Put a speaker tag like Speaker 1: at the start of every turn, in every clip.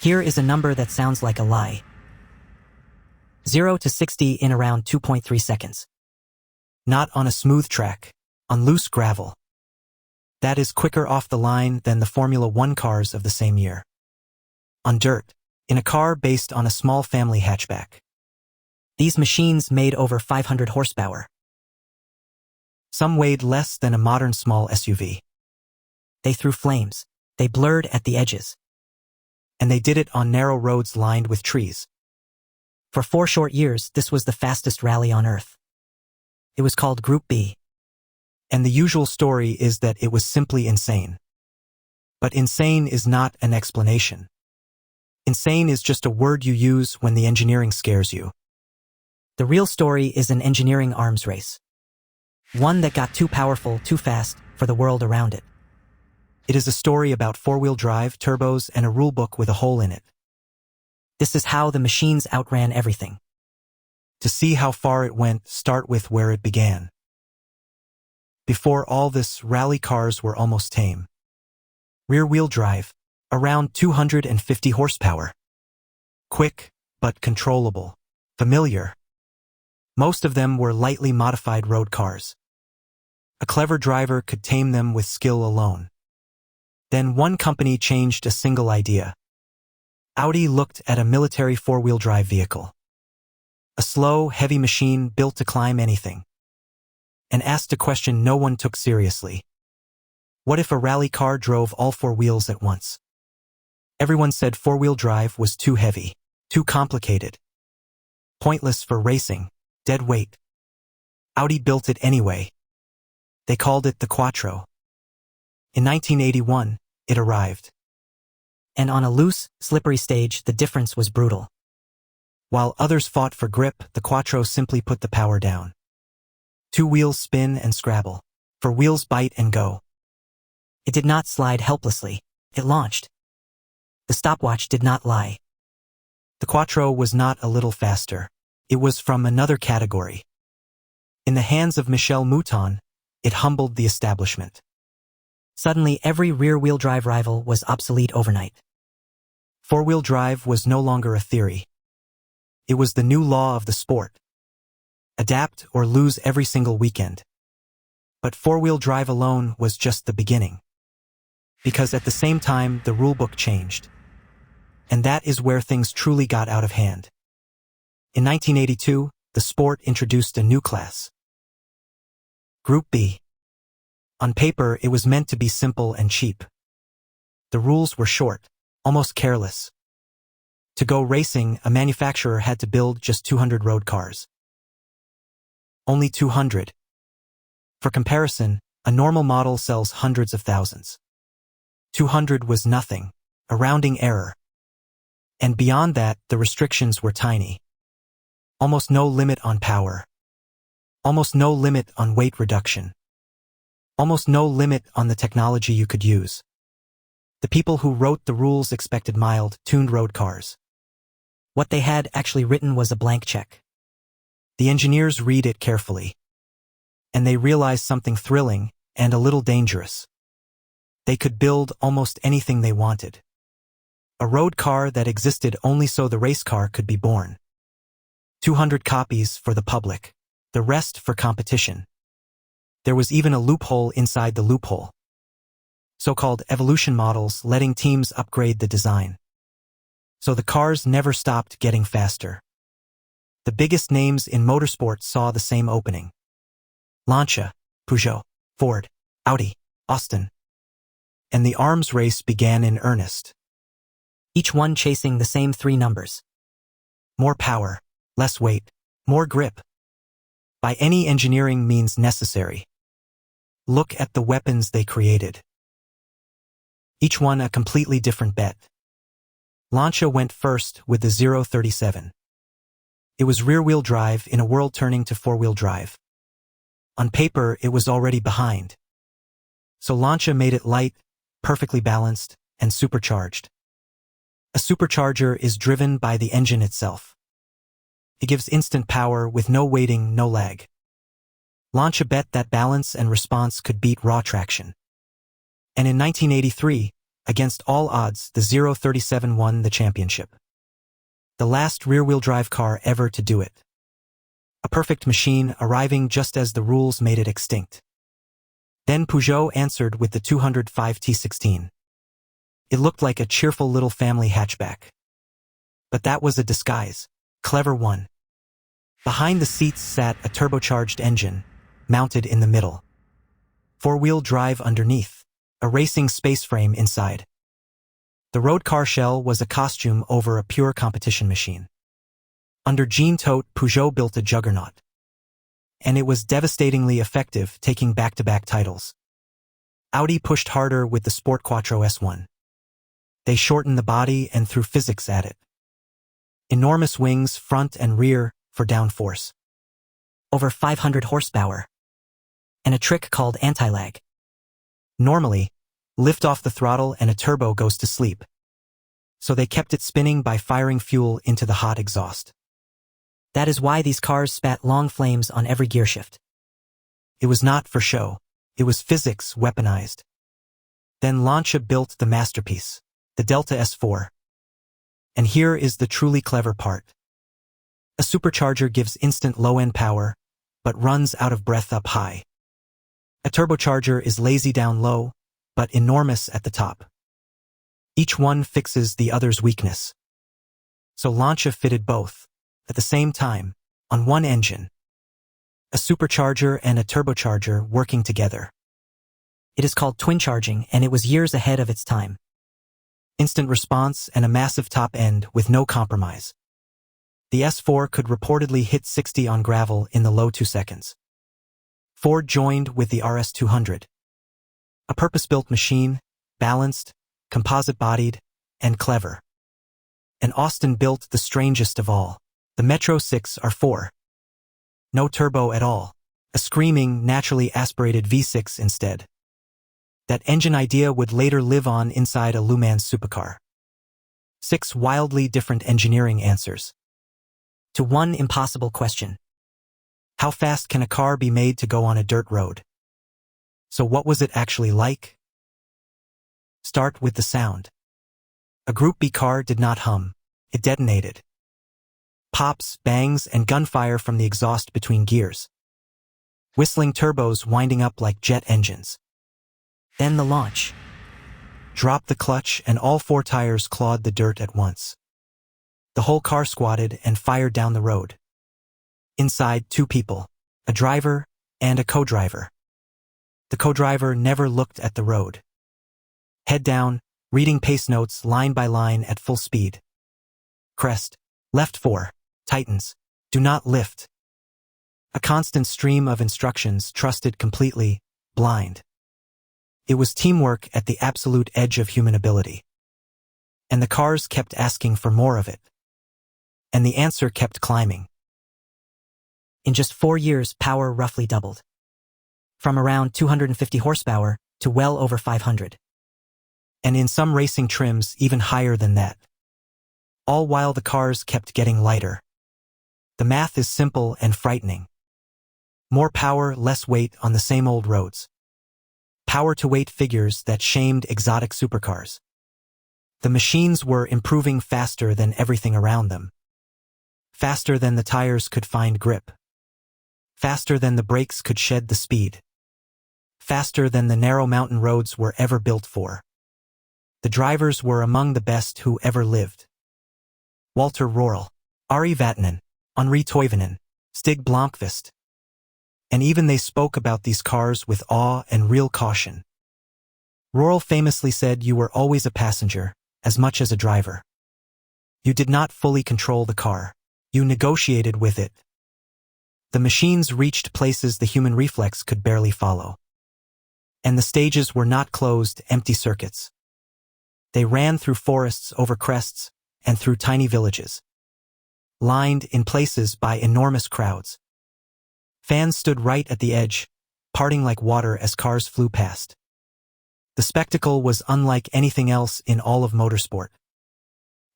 Speaker 1: Here is a number that sounds like a lie. 0 to 60 in around 2.3 seconds. Not on a smooth track, on loose gravel. That is quicker off the line than the Formula 1 cars of the same year. On dirt, in a car based on a small family hatchback. These machines made over 500 horsepower. Some weighed less than a modern small SUV. They threw flames. They blurred at the edges. And they did it on narrow roads lined with trees. For 4 short years, this was the fastest rally on Earth. It was called Group B. And the usual story is that it was simply insane. But insane is not an explanation. Insane is just a word you use when the engineering scares you. The real story is an engineering arms race. One that got too powerful, too fast, for the world around it. It is a story about four-wheel drive, turbos, and a rulebook with a hole in it. This is how the machines outran everything. To see how far it went, start with where it began. Before all this, rally cars were almost tame. Rear-wheel drive, around 250 horsepower. Quick, but controllable. Familiar. Most of them were lightly modified road cars. A clever driver could tame them with skill alone. Then one company changed a single idea. Audi looked at a military four-wheel drive vehicle. A slow, heavy machine built to climb anything. And asked a question no one took seriously. What if a rally car drove all 4 wheels at once? Everyone said four-wheel drive was too heavy, too complicated. Pointless for racing, dead weight. Audi built it anyway. They called it the Quattro. In 1981, it arrived. And on a loose, slippery stage, the difference was brutal. While others fought for grip, the Quattro simply put the power down. 2 wheels spin and scrabble. 4 wheels bite and go. It did not slide helplessly. It launched. The stopwatch did not lie. The Quattro was not a little faster. It was from another category. In the hands of Michel Mouton, it humbled the establishment. Suddenly, every rear-wheel drive rival was obsolete overnight. Four-wheel drive was no longer a theory. It was the new law of the sport. Adapt or lose every single weekend. But four-wheel drive alone was just the beginning. Because at the same time, the rulebook changed. And that is where things truly got out of hand. In 1982, the sport introduced a new class. Group B. On paper, it was meant to be simple and cheap. The rules were short, almost careless. To go racing, a manufacturer had to build just 200 road cars. Only 200. For comparison, a normal model sells hundreds of thousands. 200 was nothing, a rounding error. And beyond that, the restrictions were tiny. Almost no limit on power. Almost no limit on weight reduction. Almost no limit on the technology you could use. The people who wrote the rules expected mild, tuned road cars. What they had actually written was a blank check. The engineers read it carefully. And they realized something thrilling and a little dangerous. They could build almost anything they wanted. A road car that existed only so the race car could be born. 200 copies for the public, the rest for competition. There was even a loophole inside the loophole. So-called evolution models letting teams upgrade the design. So the cars never stopped getting faster. The biggest names in motorsport saw the same opening. Lancia, Peugeot, Ford, Audi, Austin. And the arms race began in earnest. Each one chasing the same 3 numbers. More power, less weight, more grip. By any engineering means necessary. Look at the weapons they created. Each one a completely different bet. Lancia went first with the 037. It was rear-wheel drive in a world turning to four-wheel drive. On paper, it was already behind. So Lancia made it light, perfectly balanced, and supercharged. A supercharger is driven by the engine itself. It gives instant power with no waiting, no lag. Lancia bet that balance and response could beat raw traction. And in 1983, Against all odds, the 037 won the championship. The last rear-wheel drive car ever to do it. A perfect machine arriving just as the rules made it extinct. Then Peugeot answered with the 205 T16. It looked like a cheerful little family hatchback. But that was a disguise. Clever one. Behind the seats sat a turbocharged engine, mounted in the middle. Four-wheel drive underneath, a racing space frame inside. The road car shell was a costume over a pure competition machine. Under Jean Todt, Peugeot built a juggernaut. And it was devastatingly effective, taking back-to-back titles. Audi pushed harder with the Sport Quattro S1. They shortened the body and threw physics at it. Enormous wings, front and rear, for downforce. Over 500 horsepower. And a trick called anti-lag. Normally, lift off the throttle and a turbo goes to sleep. So they kept it spinning by firing fuel into the hot exhaust. That is why these cars spat long flames on every gearshift. It was not for show. It was physics weaponized. Then Lancia built the masterpiece, the Delta S4. And here is the truly clever part. A supercharger gives instant low-end power, but runs out of breath up high. A turbocharger is lazy down low, but enormous at the top. Each one fixes the other's weakness. So Lancia fitted both, at the same time, on one engine. A supercharger and a turbocharger working together. It is called twincharging, and it was years ahead of its time. Instant response and a massive top end with no compromise. The S4 could reportedly hit 60 on gravel in the low 2 seconds. Ford joined with the RS200. A purpose-built machine, balanced, composite-bodied, and clever. And Austin built the strangest of all, the Metro 6 R4. No turbo at all, a screaming, naturally aspirated V6 instead. That engine idea would later live on inside a Le Mans supercar. 6 wildly different engineering answers. To one impossible question. How fast can a car be made to go on a dirt road? So what was it actually like? Start with the sound. A Group B car did not hum, it detonated. Pops, bangs, and gunfire from the exhaust between gears. Whistling turbos winding up like jet engines. Then the launch. Drop the clutch and all 4 tires clawed the dirt at once. The whole car squatted and fired down the road. Inside, 2 people, a driver and a co-driver. The co-driver never looked at the road. Head down, reading pace notes line by line at full speed. Crest, left 4, tightens, do not lift. A constant stream of instructions, trusted completely, blind. It was teamwork at the absolute edge of human ability. And the cars kept asking for more of it. And the answer kept climbing. In just 4 years, power roughly doubled. From around 250 horsepower to well over 500. And in some racing trims, even higher than that. All while the cars kept getting lighter. The math is simple and frightening. More power, less weight on the same old roads. Power-to-weight figures that shamed exotic supercars. The machines were improving faster than everything around them. Faster than the tires could find grip. Faster than the brakes could shed the speed. Faster than the narrow mountain roads were ever built for. The drivers were among the best who ever lived. Walter Röhrl, Ari Vatanen, Henri Toivonen, Stig Blomqvist. And even they spoke about these cars with awe and real caution. Röhrl famously said you were always a passenger, as much as a driver. You did not fully control the car. You negotiated with it. The machines reached places the human reflex could barely follow. And the stages were not closed, empty circuits. They ran through forests, over crests, and through tiny villages. Lined in places by enormous crowds. Fans stood right at the edge, parting like water as cars flew past. The spectacle was unlike anything else in all of motorsport.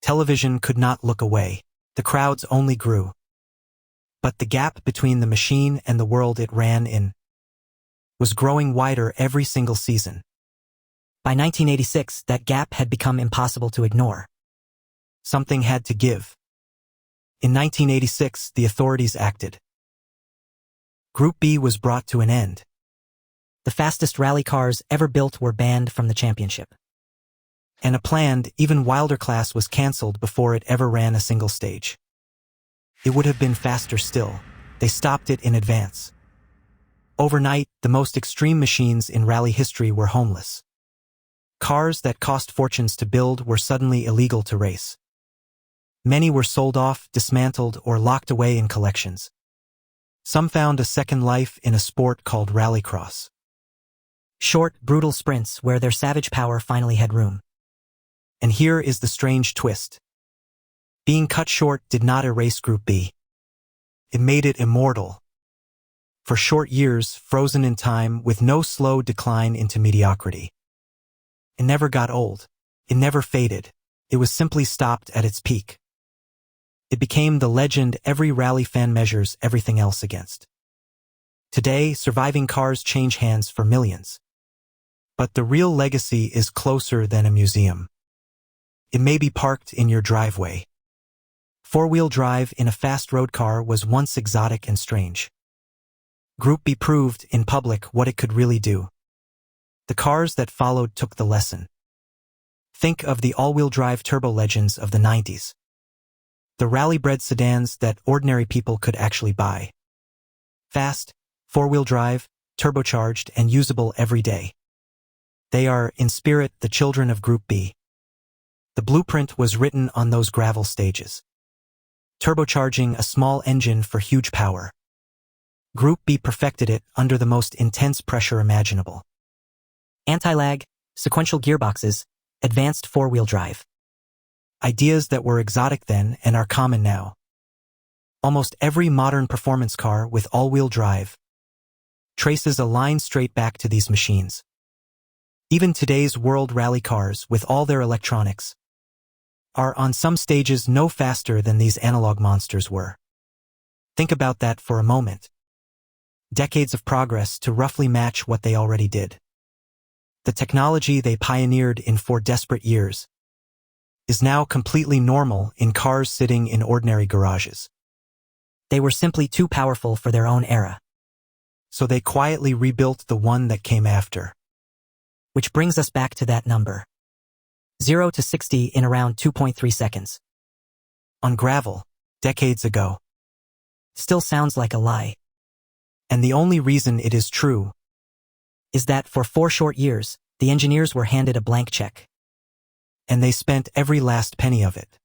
Speaker 1: Television could not look away. The crowds only grew. But the gap between the machine and the world it ran in was growing wider every single season. By 1986, that gap had become impossible to ignore. Something had to give. In 1986, the authorities acted. Group B was brought to an end. The fastest rally cars ever built were banned from the championship. And a planned, even wilder class was cancelled before it ever ran a single stage. It would have been faster still. They stopped it in advance. Overnight, the most extreme machines in rally history were homeless. Cars that cost fortunes to build were suddenly illegal to race. Many were sold off, dismantled, or locked away in collections. Some found a second life in a sport called rallycross. Short, brutal sprints where their savage power finally had room. And here is the strange twist. Being cut short did not erase Group B. It made it immortal. For short years, frozen in time with no slow decline into mediocrity. It never got old. It never faded. It was simply stopped at its peak. It became the legend every rally fan measures everything else against. Today, surviving cars change hands for millions. But the real legacy is closer than a museum. It may be parked in your driveway. Four-wheel drive in a fast road car was once exotic and strange. Group B proved, in public, what it could really do. The cars that followed took the lesson. Think of the all-wheel drive turbo legends of the 90s. The rally-bred sedans that ordinary people could actually buy. Fast, four-wheel drive, turbocharged, and usable every day. They are, in spirit, the children of Group B. The blueprint was written on those gravel stages. Turbocharging a small engine for huge power. Group B perfected it under the most intense pressure imaginable. Anti-lag, sequential gearboxes, advanced four-wheel drive. Ideas that were exotic then and are common now. Almost every modern performance car with all-wheel drive traces a line straight back to these machines. Even today's world rally cars, with all their electronics, are on some stages no faster than these analog monsters were. Think about that for a moment. Decades of progress to roughly match what they already did. The technology they pioneered in 4 desperate years is now completely normal in cars sitting in ordinary garages. They were simply too powerful for their own era. So they quietly rebuilt the one that came after. Which brings us back to that number. 0 to 60 in around 2.3 seconds. On gravel, decades ago. Still sounds like a lie. And the only reason it is true is that for 4 short years, the engineers were handed a blank check. And they spent every last penny of it.